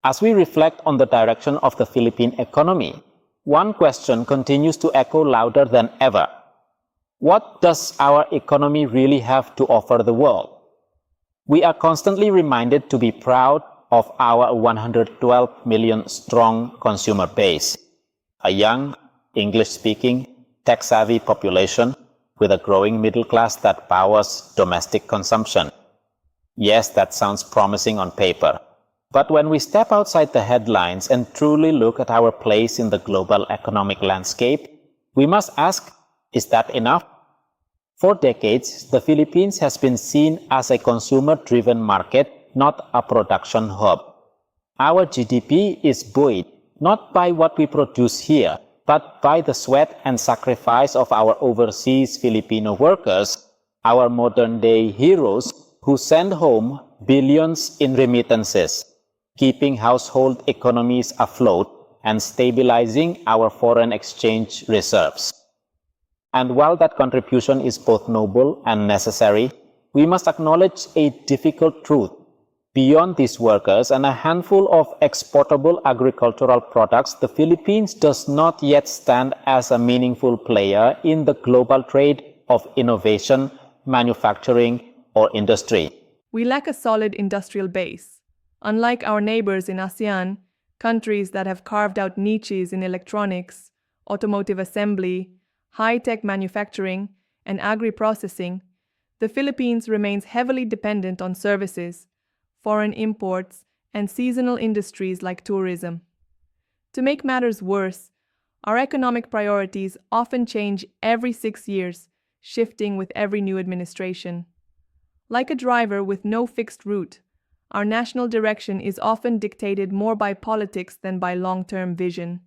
As we reflect on the direction of the Philippine economy, one question continues to echo louder than ever. What does our economy really have to offer the world? We are constantly reminded to be proud of our 112 million strong consumer base, a young, English-speaking, tech-savvy population with a growing middle class that powers domestic consumption. Yes, that sounds promising on paper. But when we step outside the headlines and truly look at our place in the global economic landscape, we must ask, is that enough? For decades, the Philippines has been seen as a consumer-driven market, not a production hub. Our GDP is buoyed not by what we produce here, but by the sweat and sacrifice of our overseas Filipino workers, our modern-day heroes who send home billions in remittances, keeping household economies afloat and stabilizing our foreign exchange reserves. And while that contribution is both noble and necessary, we must acknowledge a difficult truth. Beyond these workers and a handful of exportable agricultural products, the Philippines does not yet stand as a meaningful player in the global trade of innovation, manufacturing, or industry. We lack a solid industrial base. Unlike our neighbors in ASEAN, countries that have carved out niches in electronics, automotive assembly, high-tech manufacturing, and agri-processing, the Philippines remains heavily dependent on services, foreign imports, and seasonal industries like tourism. To make matters worse, our economic priorities often change every 6 years, shifting with every new administration. Like a driver with no fixed route, our national direction is often dictated more by politics than by long-term vision.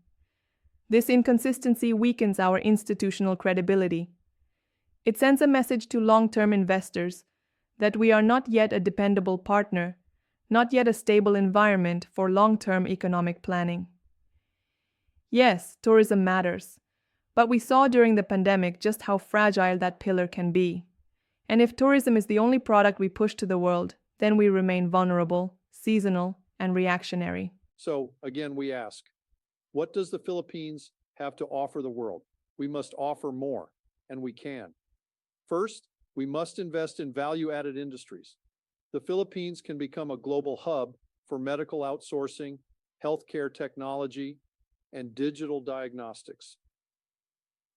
This inconsistency weakens our institutional credibility. It sends a message to long-term investors that we are not yet a dependable partner, not yet a stable environment for long-term economic planning. Yes, tourism matters, but we saw during the pandemic just how fragile that pillar can be. And if tourism is the only product we push to the world, then we remain vulnerable, seasonal, and reactionary. So, again, we ask, what does the Philippines have to offer the world? We must offer more, and we can. First, we must invest in value-added industries. The Philippines can become a global hub for medical outsourcing, healthcare technology, and digital diagnostics.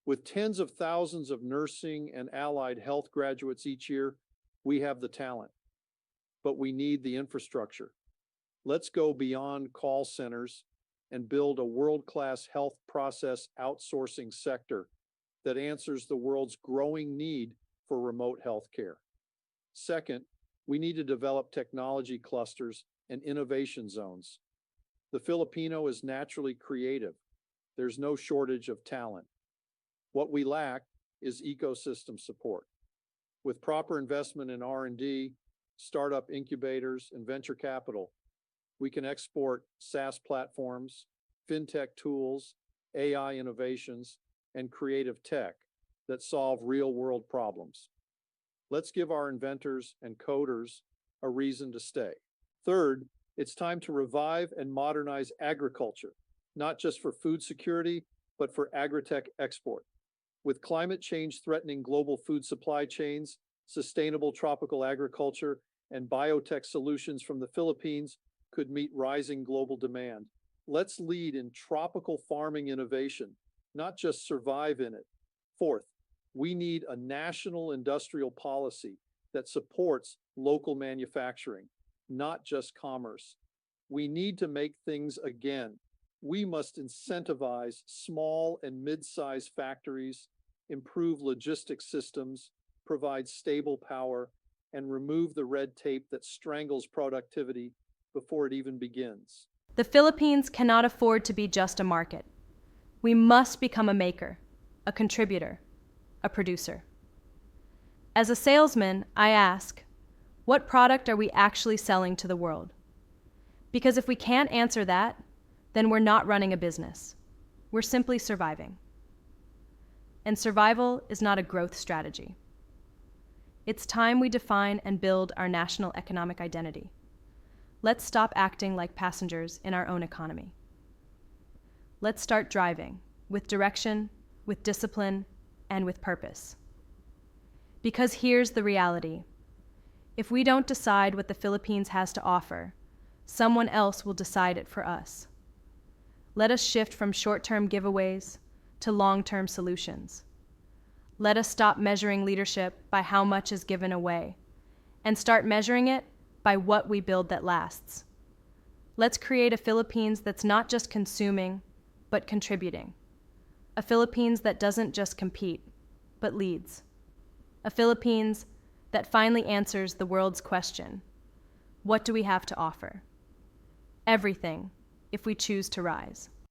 With tens of thousands of nursing and allied health graduates each year, we have the talent. But we need the infrastructure. Let's go beyond call centers and build a world-class health process outsourcing sector that answers the world's growing need for remote healthcare. Second, we need to develop technology clusters and innovation zones. The Filipino is naturally creative. There's no shortage of talent. What we lack is ecosystem support. With proper investment in R&D, startup incubators, and venture capital, we can export SaaS platforms, fintech tools, AI innovations, and creative tech that solve real-world problems. Let's give our inventors and coders a reason to stay. Third, it's time to revive and modernize agriculture, not just for food security, but for agritech export. With climate change threatening global food supply chains, sustainable tropical agriculture, and biotech solutions from the Philippines could meet rising global demand. Let's lead in tropical farming innovation, not just survive in it. Fourth, we need a national industrial policy that supports local manufacturing, not just commerce. We need to make things again. We must incentivize small and mid-sized factories, improve logistics systems, provide stable power, and remove the red tape that strangles productivity before it even begins. The Philippines cannot afford to be just a market. We must become a maker, a contributor, a producer. As a salesman, I ask, what product are we actually selling to the world? Because if we can't answer that, then we're not running a business. We're simply surviving. And survival is not a growth strategy. It's time we define and build our national economic identity. Let's stop acting like passengers in our own economy. Let's start driving with direction, with discipline, and with purpose. Because here's the reality. If we don't decide what the Philippines has to offer, someone else will decide it for us. Let us shift from short-term giveaways to long-term solutions. Let us stop measuring leadership by how much is given away and start measuring it by what we build that lasts. Let's create a Philippines that's not just consuming, but contributing. A Philippines that doesn't just compete, but leads. A Philippines that finally answers the world's question, what do we have to offer? Everything, if we choose to rise.